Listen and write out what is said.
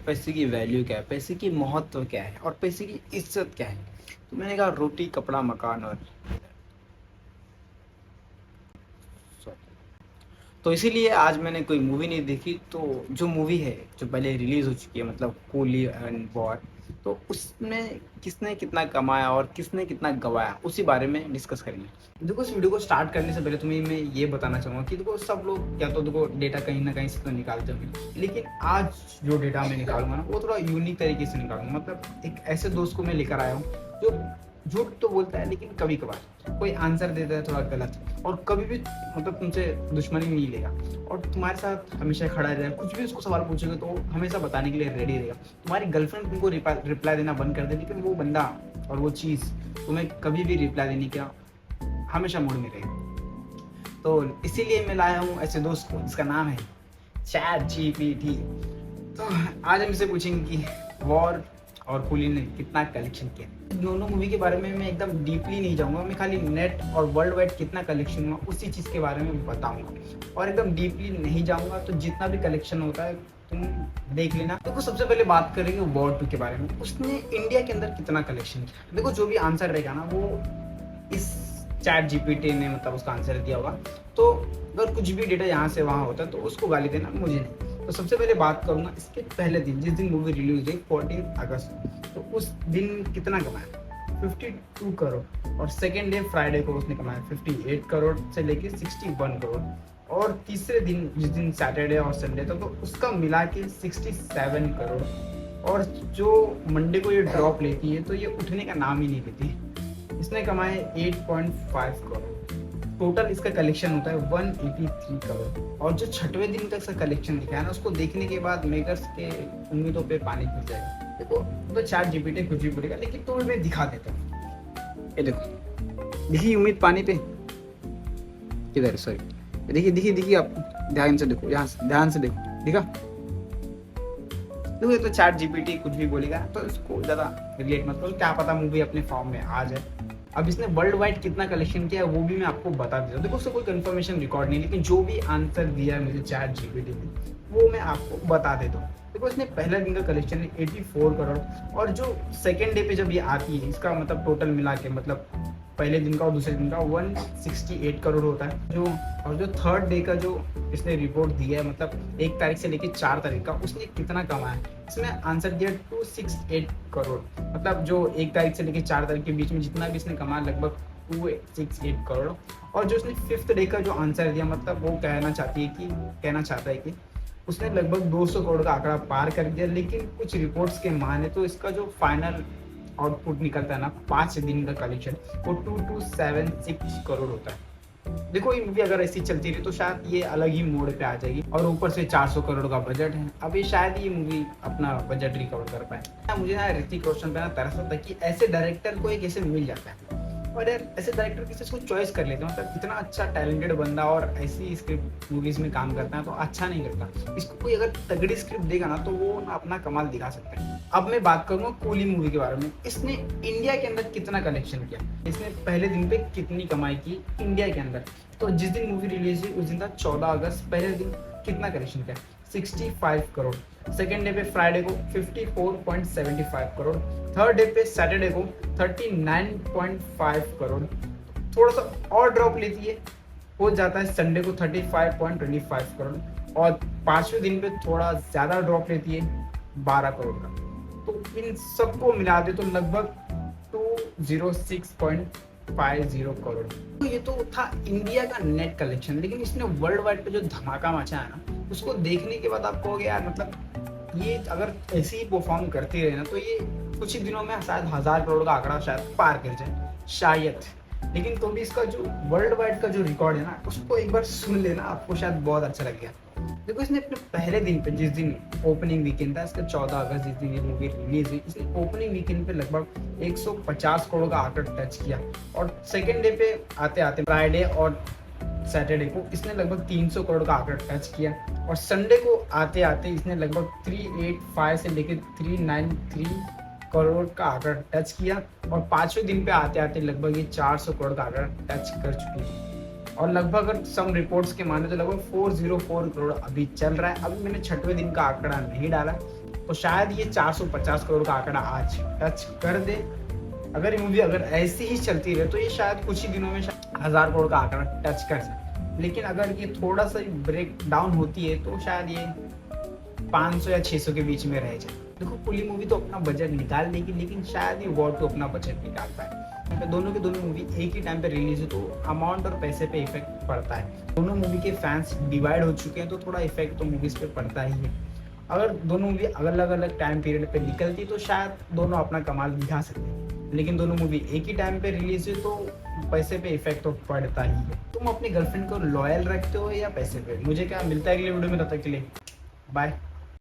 पैसे की वैल्यू क्या है, पैसे की महत्व क्या है और पैसे की इज्जत क्या है। तो मैंने कहा रोटी कपड़ा मकान और तो इसीलिए आज मैंने कोई मूवी नहीं देखी। तो जो मूवी है जो पहले रिलीज हो चुकी है मतलब कूली एंड वॉर, तो उसमें किसने कितना कमाया और किसने कितना गवाया उसी बारे में डिस्कस करेंगे। देखो इस वीडियो को स्टार्ट करने से पहले तुम्हें मैं ये बताना चाहूँगा कि देखो सब लोग या तो देखो डेटा कहीं ना कहीं से तो निकालते होंगे, लेकिन आज जो डेटा मैं निकालूंगा ना वो थोड़ा यूनिक तरीके से निकालूंगा। मतलब एक ऐसे दोस्त को मैं लेकर आया हूँ जो झूठ तो बोलता है लेकिन कभी कभार कोई आंसर देता है थोड़ा गलत, और कभी भी मतलब तुमसे दुश्मनी नहीं लेगा और तुम्हारे साथ हमेशा खड़ा रहेगा। कुछ भी उसको सवाल पूछोगे तो हमेशा बताने के लिए रेडी रहेगा। तुम्हारी गर्लफ्रेंड तुमको रिप्लाई देना बंद कर दे लेकिन वो बंदा और वो चीज़ तुम्हें कभी भी रिप्लाई देने का हमेशा मूड में रहेगा। तो इसीलिए मैं लाया हूँ ऐसे दोस्त को जिसका नाम है चैट जीपीटी। तो आज हम इसे पूछेंगे कि वॉर और कूली ने कितना कलेक्शन किया। दोनों मूवी के बारे में मैं एकदम डीपली नहीं जाऊंगा, मैं खाली नेट और वर्ल्ड वाइड कितना कलेक्शन हुआ उसी चीज़ के बारे में बताऊंगा और एकदम डीपली नहीं जाऊंगा। तो जितना भी कलेक्शन होता है तुम देख लेना। देखो सबसे पहले बात करेंगे वॉर 2 के बारे में, उसने इंडिया के अंदर कितना कलेक्शन किया। देखो जो भी आंसर रहेगा ना वो इस चैट जीपीटी ने मतलब उसका आंसर दिया होगा। तो अगर कुछ भी डेटा यहाँ से वहाँ होता है तो उसको गाली देना, मुझे नहीं। तो सबसे पहले बात करूंगा इसके पहले दिन जिस दिन मूवी रिलीज हुई 14 अगस्त, तो उस दिन कितना कमाया 52 करोड़। और सेकेंड डे फ्राइडे को उसने कमाया 58 करोड़ से लेके 61 करोड़। और तीसरे दिन जिस दिन सैटरडे और संडे था तो उसका मिला के 67 करोड़। और जो मंडे को ये ड्रॉप लेती है तो ये उठने का नाम ही नहीं लेती। इसने कमाए 8.5 करोड़। टोटल इसका कलेक्शन होता है 183 करोड़। और जो छठवें दिन तक इसका कलेक्शन दिखा है ना उसको देखने के बाद मेकर्स के उम्मीदों पे पानी फिर जाएगा। देखो तो चैट जीपीटी कुछ भी बोलेगा लेकिन तो मैं दिखा देता हूँ। ये देखो दिखी उम्मीद पानी पे किधर, सॉरी देखिए देखिए देखिए, आप ध्यान से देखो, यहाँ से ध्यान से देखो, दिखा। देखो ये तो चैट जीपीटी कुछ भी बोलेगा तो इसको ज़्यादा रिलेट मत करो, क्या पता मूवी अपने फॉर्म में आ जाए। अब इसने वर्ल्ड वाइड कितना कलेक्शन किया है वो भी मैं आपको बता देता हूँ। देखो उससे कोई कंफर्मेशन रिकॉर्ड नहीं, लेकिन जो भी आंसर दिया है मुझे चैट जीपीटी ने वो मैं आपको बता देता हूँ। देखो इसने पहला दिन का कलेक्शन है 84 करोड़। और जो सेकेंड डे पे जब ये आती है इसका मतलब टोटल मिला के मतलब पहले दिन का और दूसरे दिन का 168 करोड़ होता है। जो और जो थर्ड डे का जो इसने रिपोर्ट दिया है मतलब 1 तारीख से लेकर 4 तारीख का, उसने कितना कमाया इसने आंसर दिया 268 करोड़। मतलब जो 1 तारीख से लेकर 4 तारीख के बीच में जितना भी इसने कमाया लगभग 268 करोड़। और जो उसने फिफ्थ डे का जो आंसर दिया मतलब वो कहना चाहता है कि उसने लगभग 200 करोड़ का आंकड़ा पार कर दिया। लेकिन कुछ रिपोर्ट्स के माने तो इसका जो फाइनल आउटपुट निकलता है ना 5 दिन का कलेक्शन वो 2276 करोड़ होता है। देखो ये मूवी अगर ऐसी चलती रही तो शायद ये अलग ही मोड़ पे आ जाएगी। और ऊपर से 400 करोड़ का बजट है। अब ये शायद ये मूवी अपना बजट रिकवर कर पाए। मुझे ना ऋतिक रोशन पे ना तरस आता है कि ऐसे डायरेक्टर को एक ऐसे मिल जाता है। और यार ऐसे डायरेक्टर किसी इसको चॉइस कर लेते हैं, मतलब इतना अच्छा टैलेंटेड बंदा और ऐसी स्क्रिप्ट मूवीज में काम करता है तो अच्छा नहीं करता। इसको कोई अगर तगड़ी स्क्रिप्ट देगा ना तो वो ना अपना कमाल दिखा सकता है। अब मैं बात करूंगा कूली मूवी के बारे में। इसने इंडिया के अंदर कितना कलेक्शन किया, इसने पहले दिन पे कितनी कमाई की इंडिया के अंदर। तो जिस दिन मूवी रिलीज हुई उस दिन था 14 अगस्त। पहले दिन कितना कलेक्शन किया 65 करोड़। सेकेंड डे पे फ्राइडे को 54.75 करोड़। थर्ड डे पे सैटरडे को 39.5 करोड़। थोड़ा सा और ड्रॉप लेती है हो जाता है संडे को 35.25 करोड़। और पांचवें दिन पे थोड़ा ज्यादा ड्रॉप लेती है 12 करोड़ का। तो इन सबको मिला दे तो लगभग 206.50 करोड़। तो ये तो था इंडिया का नेट कलेक्शन। लेकिन इसने वर्ल्ड वाइड पे जो धमाका मचा है ना उसको देखने के बाद आप कहोगे यार मतलब ये अगर ऐसे ही परफॉर्म करती रहे ना तो ये कुछ ही दिनों में शायद 1000 करोड़ का आंकड़ा शायद पार कर जाए शायद। लेकिन तो भी इसका जो वर्ल्ड वाइड का जो रिकॉर्ड है ना उसको एक बार सुन लेना, आपको शायद बहुत अच्छा लग गया। देखो इसने अपने पहले दिन पे जिस दिन ओपनिंग वीकेंड था इसका 14 अगस्त जिस दिन ये मूवी रिलीज हुई, इसने ओपनिंग वीकेंड पे लगभग 150 करोड़ का आंकड़ा टच किया। और सेकेंड डे पे आते आते फ्राइडे और सैटरडे को इसने लगभग 300 करोड़ का आंकड़ा टच किया। और संडे को आते आते इसने लगभग 385 से लेकर 393 करोड़ का आंकड़ा टच किया। और पांचवें दिन पे आते आते लगभग ये 400 करोड़ का आंकड़ा टच कर चुकी है। और लगभग अगर सम रिपोर्ट्स के माने तो लगभग 404 करोड़ अभी चल रहा है। अभी मैंने छठवें दिन का आंकड़ा नहीं डाला तो शायद ये 450 करोड़ का आंकड़ा आज टच कर दे। अगर ये मूवी अगर ऐसी ही चलती रहे तो ये शायद कुछ ही दिनों में 1000 करोड़ का आंकड़ा टच कर सकते। लेकिन अगर ये थोड़ा सा ब्रेक डाउन होती है तो शायद ये 500 या 600 के बीच में रह जाए। देखो कुली मूवी तो अपना बजट निकाल देगी, लेकिन शायद ये वॉर 2 अपना बजट निकाल पाए। दोनों की दोनों मूवी एक ही टाइम पे रिलीज हो तो अमाउंट और पैसे पे इफेक्ट पड़ता है। दोनों मूवी के फैंस डिवाइड हो चुके हैं तो थोड़ा इफेक्ट तो मूवीज पे पड़ता ही है। अगर दोनों मूवी अलग अलग टाइम पीरियड पे निकलती तो शायद दोनों अपना कमाल दिखा सकते, लेकिन दोनों मूवी एक ही टाइम पे रिलीज हुई तो पैसे पे इफेक्ट तो पड़ता ही है। तुम अपनी गर्लफ्रेंड को लॉयल रखते हो या पैसे पे? मुझे क्या मिलता है अगले वीडियो में, तब तक के लिए बाय।